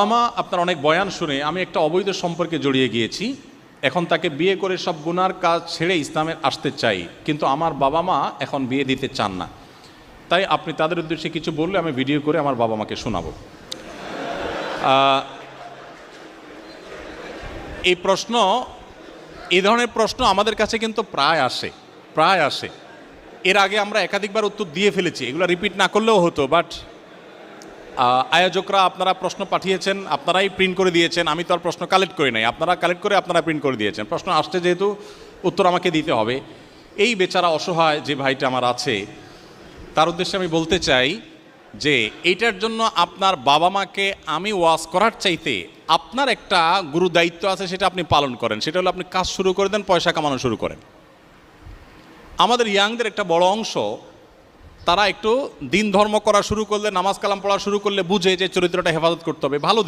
আপনার অনেক বয়ান শুনে আমি একটা অবৈধ সম্পর্কে জড়িয়ে গিয়েছি। এখন তাকে বিয়ে করে সব গুনার কাজ ছেড়ে ইসলামে আসতে চাই, কিন্তু আমার বাবা মা এখন বিয়ে দিতে চান না। তাই আপনি তাদের উদ্দেশ্যে কিছু বললে আমি ভিডিও করে আমার বাবা মাকে শোনাবো। এই ধরনের প্রশ্ন আমাদের কাছে কিন্তু প্রায় আসে। এর আগে আমরা একাধিকবার উত্তর দিয়ে ফেলেছি, এগুলো রিপিট না করলেও হতো, বাট আয়োজকরা আপনারা প্রশ্ন পাঠিয়েছেন, আপনারাই প্রিন্ট করে দিয়েছেন, আমি তো আর প্রশ্ন কালেক্ট করি নাই, আপনারা কালেক্ট করে আপনারা প্রিন্ট করে দিয়েছেন। প্রশ্ন আসছে যেহেতু উত্তর আমাকে দিতে হবে। এই বেচারা অসহায় যে ভাইটা আমার আছে, তার উদ্দেশ্যে আমি বলতে চাই যে এইটার জন্য আপনার বাবা মাকে আমি ওয়াজ করার চাইতে আপনার একটা গুরু দায়িত্ব আছে, সেটা আপনি পালন করেন। সেটা হলো আপনি কাজ শুরু করে দেন, পয়সা কামানো শুরু করেন। আমাদের ইয়াংদের একটা বড় অংশ তারা একটু দিন ধর্ম করা শুরু করলে, নামাজ কালাম পড়া শুরু করলে বুঝে যে চরিত্রটা হেফাজত করতে হবে, ভালো